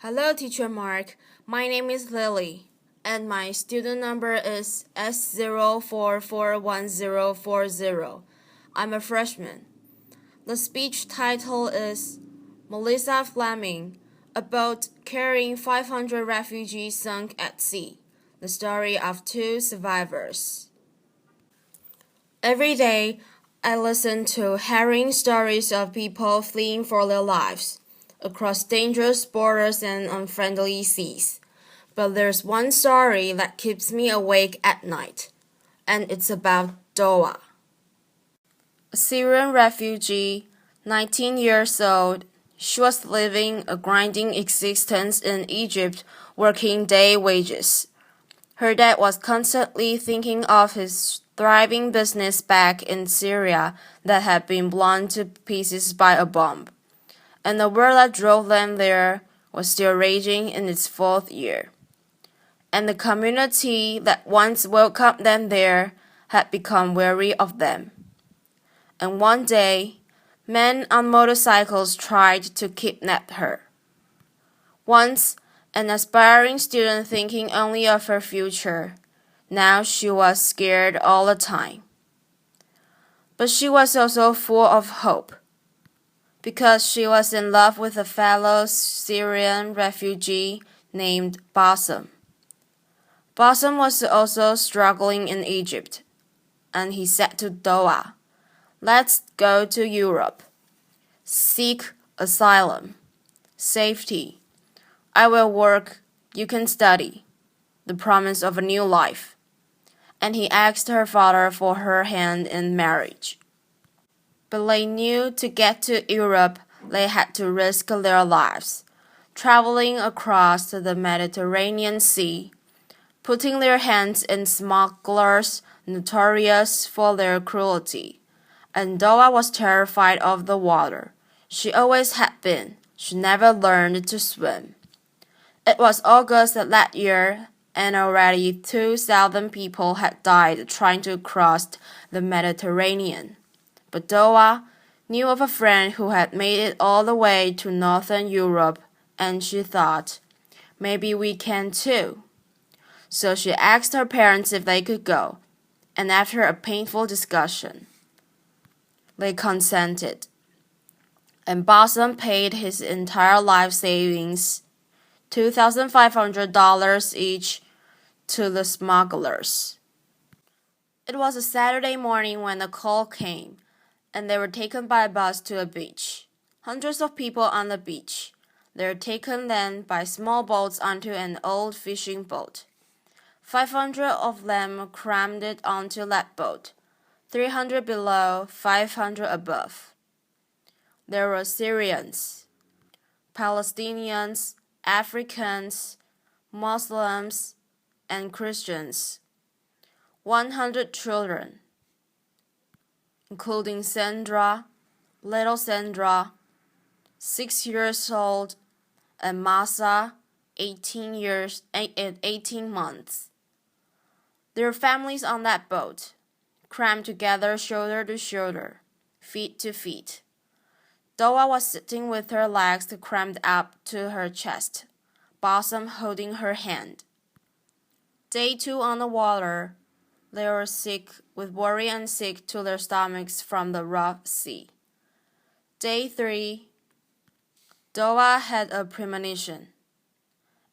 Hello, Teacher Mark. My name is Lily, and my student number is S04441040. I'm a freshman. The speech title is Melissa Fleming, a boat carrying 500 refugees sunk at sea, the story of two survivors. Every day, I listen to harrowing stories of people fleeing for their lives across dangerous borders and unfriendly seas. But there's one story that keeps me awake at night, and it's about Doa. A Syrian refugee, 19 years old, she was living a grinding existence in Egypt working day wages. Her dad was constantly thinking of his thriving business back in Syria that had been blown to pieces by a bomb, and the war that drove them there was still raging in its fourth year. And the community that once welcomed them there had become weary of them. And one day, men on motorcycles tried to kidnap her. Once, an aspiring student thinking only of her future, now she was scared all the time. But she was also full of hope, because she was in love with a fellow Syrian refugee named Bassem. Bassem was also struggling in Egypt, and he said to Doa, "Let's go to Europe. Seek asylum, safety. I will work, you can study. The promise of a new life." And he asked her father for her hand in marriage. But they knew to get to Europe, they had to risk their lives, traveling across the Mediterranean Sea, putting their hands in smugglers notorious for their cruelty. And Doa was terrified of the water. She always had been. She never learned to swim. It was August of that year, and already 2,000 people had died trying to cross the Mediterranean. But Doa knew of a friend who had made it all the way to northern Europe, and she thought, maybe we can too. So she asked her parents if they could go, and after a painful discussion, they consented. And Bassem paid his entire life savings, $2,500 each, to the smugglers. It was a Saturday morning when the call came, and they were taken by a bus to a beach. Hundreds of people on the beach. They were taken then by small boats onto an old fishing boat. 500 of them crammed onto that boat, 300 below, 500 above. There were Syrians, Palestinians, Africans, Muslims, and Christians. 100 children, including Sandra, little Sandra, 6 years old, and Masa, 18 months. There were families on that boat, crammed together shoulder to shoulder, feet to feet. Doa was sitting with her legs crammed up to her chest, Bassem holding her hand. Day 2 on the water, they were sick with worry and sick to their stomachs from the rough sea. Day 3, Doa had a premonition,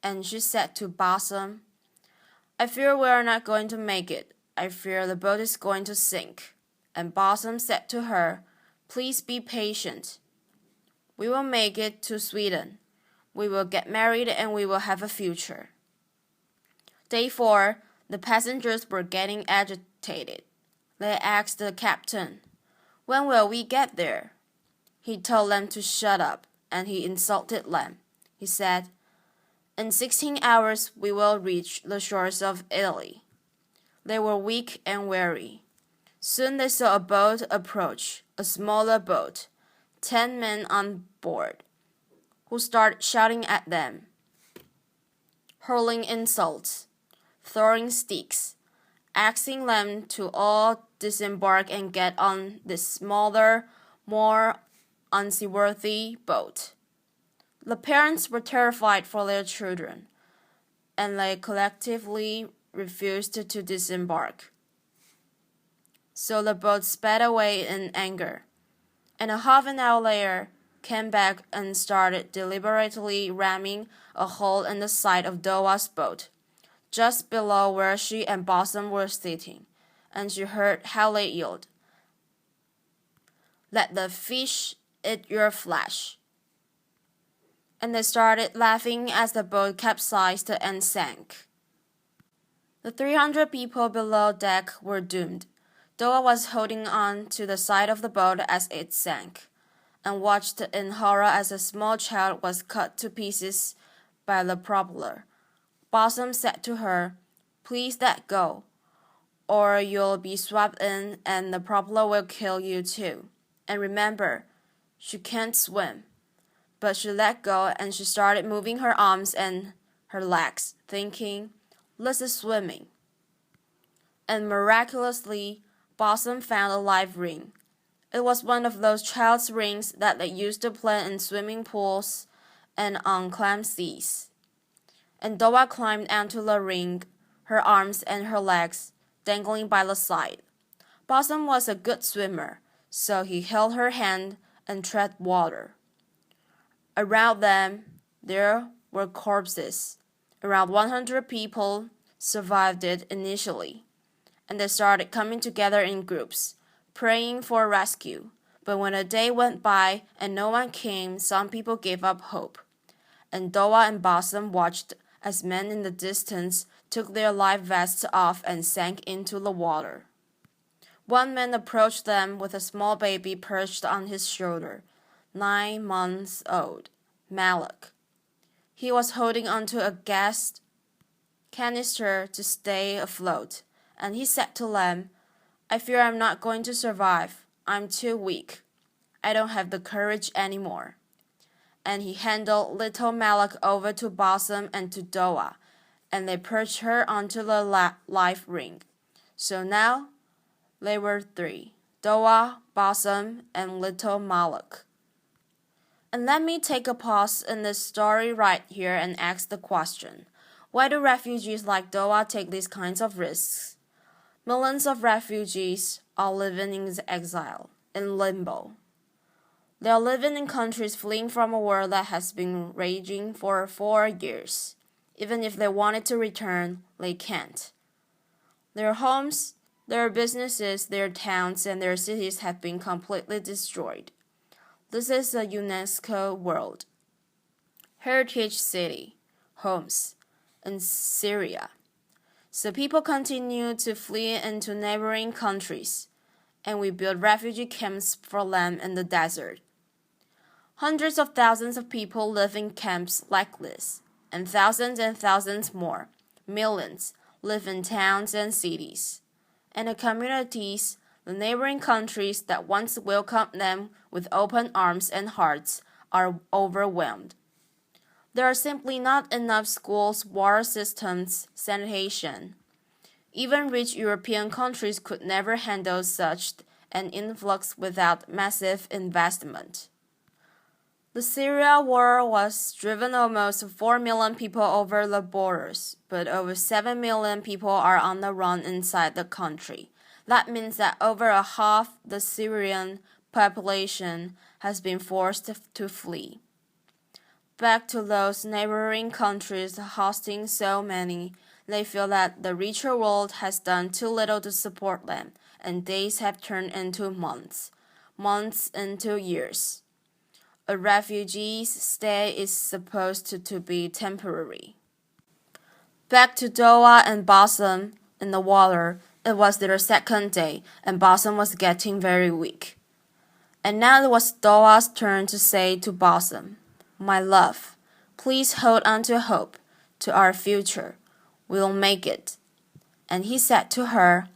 and she said to Bassem, "I fear we are not going to make it. I fear the boat is going to sink." And Bassem said to her, "Please be patient. We will make it to Sweden. We will get married and we will have a future." Day 4, the passengers were getting agitated. They asked the captain, "When will we get there?" He told them to shut up, and he insulted them. He said, "In 16 hours we will reach the shores of Italy." They were weak and weary. Soon they saw a boat approach, a smaller boat, 10 men on board, who started shouting at them, hurling insults, throwing sticks, asking them to all disembark and get on this smaller, more unseaworthy boat. The parents were terrified for their children, and they collectively refused to disembark. So the boat sped away in anger, and a half an hour later came back and started deliberately ramming a hole in the side of Doa's boat, just below where she and Blossom were sitting, and she heard how they yelled, "Let the fish eat your flesh." And they started laughing as the boat capsized and sank. The 300 people below deck were doomed. Doa was holding on to the side of the boat as it sank, and watched in horror as a small child was cut to pieces by the propeller. Blossom said to her, "Please let go, or you'll be swept in and the propeller will kill you too. And remember, she can't swim." But she let go and she started moving her arms and her legs, thinking, "This is swimming." And miraculously, Blossom found a live ring. It was one of those child's rings that they used to play in swimming pools and on calm seas. And Doa climbed onto the ring, her arms and her legs dangling by the side. Blossom was a good swimmer, so he held her hand and tread water. Around them, there were corpses. Around 100 people survived it initially, and they started coming together in groups, praying for rescue. But when a day went by and no one came, some people gave up hope. And Doa and Blossom watched as men in the distance took their life vests off and sank into the water. One man approached them with a small baby perched on his shoulder, 9 months old, Malik. He was holding onto a gas canister to stay afloat, and he said to them, "I fear I'm not going to survive. I'm too weak. I don't have the courage anymore." And he handed little Malik over to Blossom and to Doa, and they perched her onto the life ring. So now they were 3, Doa, Blossom, and little Malik. And let me take a pause in this story right here and ask the question, why do refugees like Doa take these kinds of risks? Millions of refugees are living in exile, in limbo. They are living in countries fleeing from a war that has been raging for 4 years. Even if they wanted to return, they can't. Their homes, their businesses, their towns, and their cities have been completely destroyed. This is a UNESCO World Heritage City, Homs, in Syria. So people continue to flee into neighboring countries, and we build refugee camps for them in the desert. Hundreds of thousands of people live in camps like this, and thousands more, millions, live in towns and cities. And the communities, the neighboring countries that once welcomed them with open arms and hearts, are overwhelmed. There are simply not enough schools, water systems, sanitation. Even rich European countries could never handle such an influx without massive investment. The Syria war was driven almost 4 million people over the borders, but over 7 million people are on the run inside the country. That means that over a half the Syrian population has been forced to flee. Back to those neighboring countries hosting so many, they feel that the richer world has done too little to support them, and days have turned into months, months into years. A refugee's stay is supposed to be temporary. Back to Doa and Blossom in the water, it was their second day, and Blossom was getting very weak. And now it was Doa's turn to say to Blossom, "My love, please hold on to hope, to our future. We'll make it." And he said to her,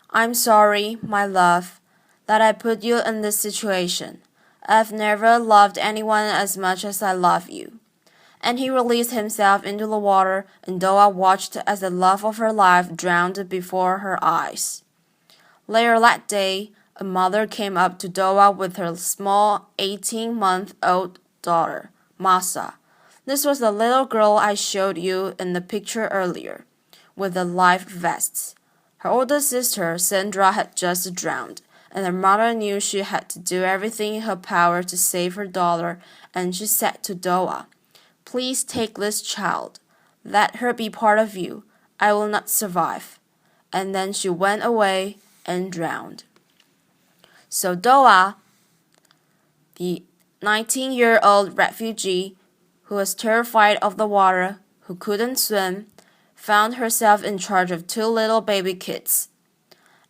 "I'm sorry, my love, that I put you in this situation. I've never loved anyone as much as I love you." And he released himself into the water, and Doa watched as the love of her life drowned before her eyes. Later that day, a mother came up to Doa with her small 18-month-old daughter, Masa, This was the little girl I showed you in the picture earlier, with the life vests. Her older sister, Sandra, had just drowned, and her mother knew she had to do everything in her power to save her daughter, and she said to Doa, "Please take this child. Let her be part of you. I will not survive." And then she went away and drowned. So Doa, the 19-year-old refugee who was terrified of the water, who couldn't swim, found herself in charge of two little baby kids.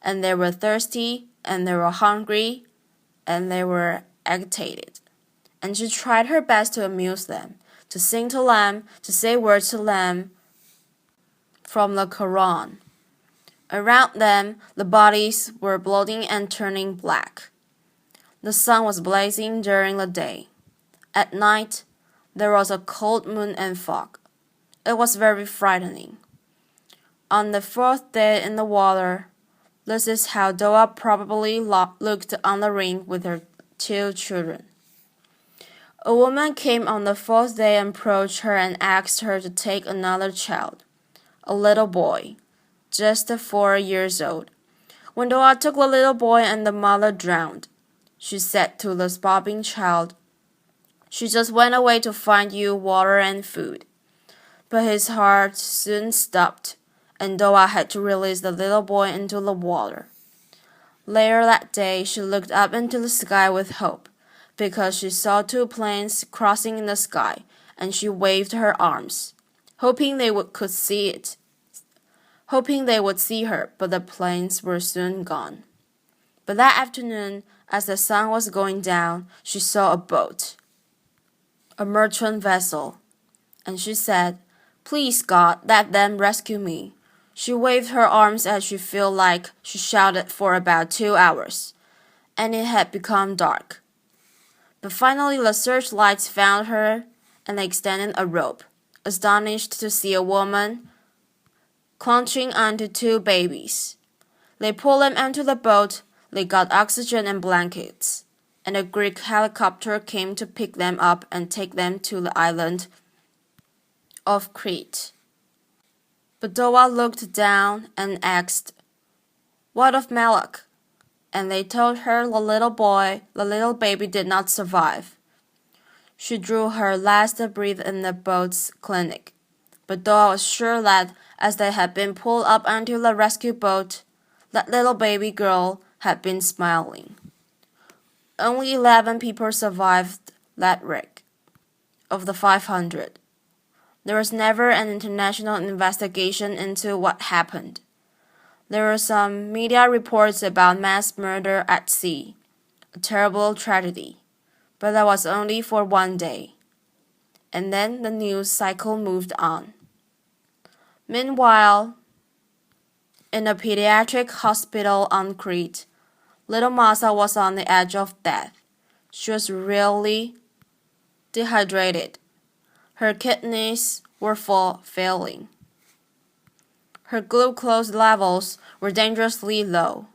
And they were thirsty, and they were hungry, and they were agitated. And she tried her best to amuse them, to sing to them, to say words to them from the Quran. Around them, the bodies were bloating and turning black. The sun was blazing during the day. At night, there was a cold moon and fog. It was very frightening. On the fourth day in the water, this is how Doa probably looked on the ring with her two children. A woman came on the fourth day and approached her and asked her to take another child, a little boy, just 4 years old. When Doa took the little boy and the mother drowned, she said to the sobbing child, "She just went away to find you water and food." But his heart soon stopped, and Doa had to release the little boy into the water. Later that day, she looked up into the sky with hope, because she saw two planes crossing in the sky, and she waved her arms, hoping they would see her, but the planes were soon gone. But that afternoon, as the sun was going down, she saw a boat, a merchant vessel, and she said, "Please, God, let them rescue me." She waved her arms as she felt like she shouted for about 2 hours, and it had become dark. But finally the searchlights found her, and they extended a rope, astonished to see a woman clutching onto two babies. They pulled them onto the boat, they got oxygen and blankets, and a Greek helicopter came to pick them up and take them to the island of Crete. But Doa looked down and asked, "What of Malak?" And they told her the little baby did not survive. She drew her last breath in the boat's clinic, but Doa was sure that as they had been pulled up onto the rescue boat, that little baby girl had been smiling. Only 11 people survived that wreck of the 500. There was never an international investigation into what happened. There were some media reports about mass murder at sea, a terrible tragedy, but that was only for 1 day. And then the news cycle moved on. Meanwhile, in a pediatric hospital on Crete, little Masa was on the edge of death. She was really dehydrated. Her kidneys were failing. Her glucose levels were dangerously low.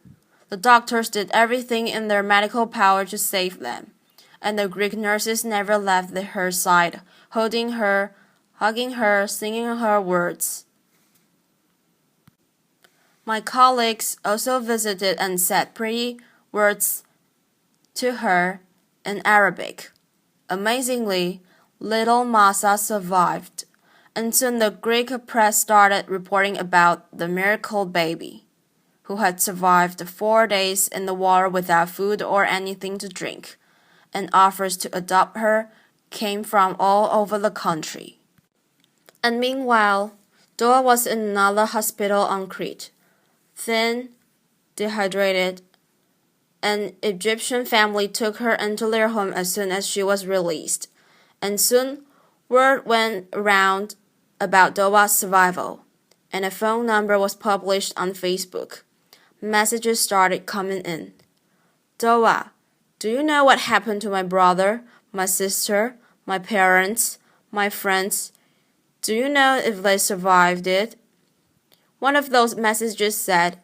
The doctors did everything in their medical power to save them, and the Greek nurses never left her side, holding her, hugging her, singing her words. My colleagues also visited and said pretty words to her in Arabic. Amazingly, little Masa survived, and soon the Greek press started reporting about the miracle baby, who had survived 4 days in the water without food or anything to drink, and offers to adopt her came from all over the country. And meanwhile, Doa was in another hospital on Crete, thin, dehydrated. An Egyptian family took her into their home as soon as she was released, and soon word went around about Doa's survival, and a phone number was published on Facebook. Messages started coming in. "Doa, do you know what happened to my brother, my sister, my parents, my friends? Do you know if they survived it?" One of those messages said,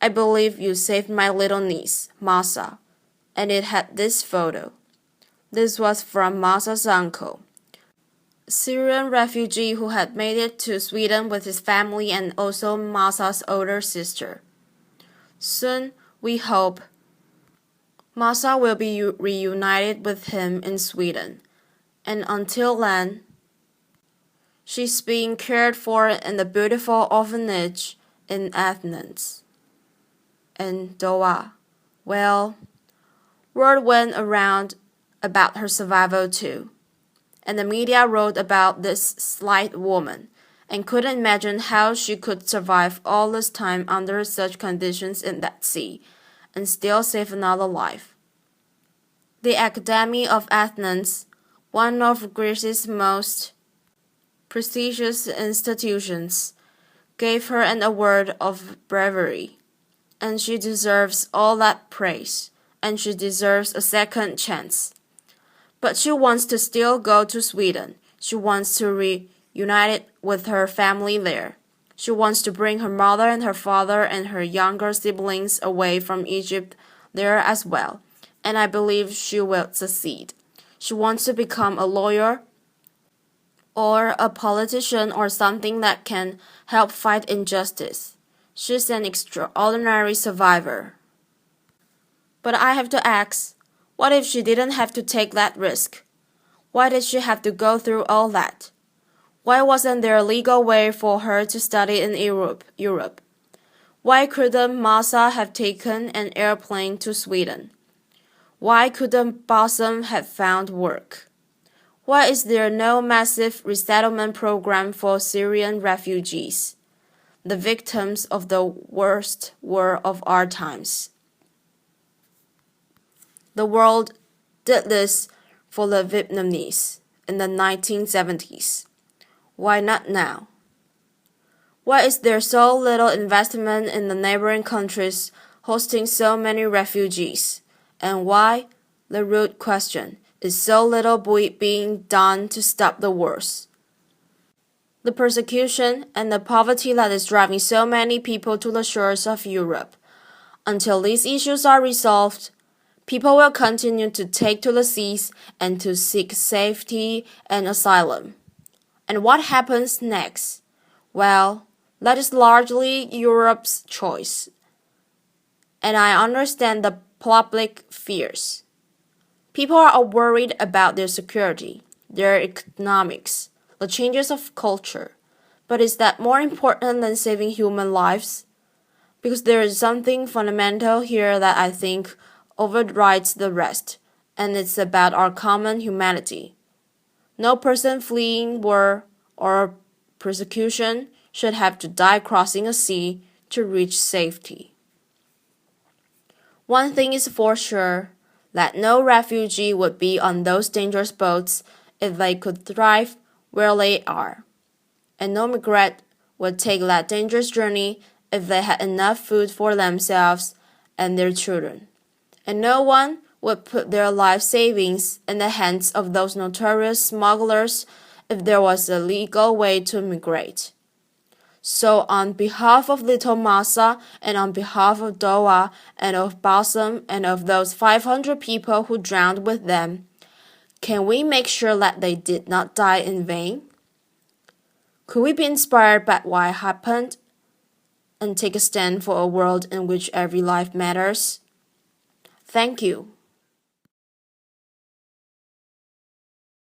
"I believe you saved my little niece, Masa," and it had this photo. This was from Masa's uncle, Syrian refugee who had made it to Sweden with his family and also Masa's older sister. Soon, we hope, Masa will be reunited with him in Sweden, and until then, she's being cared for in the beautiful orphanage in Athens. And Doha, well, word went around about her survival too, and the media wrote about this slight woman and couldn't imagine how she could survive all this time under such conditions in that sea and still save another life. The Academy of Athens, one of Greece's most prestigious institutions, gave her an award of bravery, and she deserves all that praise, and she deserves a second chance. But she wants to still go to Sweden. She wants to reunite with her family there. She wants to bring her mother and her father and her younger siblings away from Egypt there as well, and I believe she will succeed. She wants to become a lawyer or a politician or something that can help fight injustice. She's an extraordinary survivor. But I have to ask, what if she didn't have to take that risk? Why did she have to go through all that? Why wasn't there a legal way for her to study in Europe? Why couldn't Masa have taken an airplane to Sweden? Why couldn't Balsam have found work? Why is there no massive resettlement program for Syrian refugees, the victims of the worst war of our times? The world did this for the Vietnamese in the 1970s. Why not now? Why is there so little investment in the neighboring countries hosting so many refugees? And why, the root question, is so little being done to stop the wars? The persecution and the poverty that is driving so many people to the shores of Europe. Until these issues are resolved, people will continue to take to the seas and to seek safety and asylum. And what happens next? Well, that is largely Europe's choice. And I understand the public fears. People are worried about their security, their economics, the changes of culture. But is that more important than saving human lives? Because there is something fundamental here that I think overrides the rest, and it's about our common humanity. No person fleeing war or persecution should have to die crossing a sea to reach safety. One thing is for sure, that no refugee would be on those dangerous boats if they could thrive where they are. And no migrant would take that dangerous journey if they had enough food for themselves and their children. And no one would put their life savings in the hands of those notorious smugglers if there was a legal way to migrate. So on behalf of little Masa and on behalf of Doha and of Balsam and of those 500 people who drowned with them, can we make sure that they did not die in vain? Could we be inspired by what happened and take a stand for a world in which every life matters? Thank you.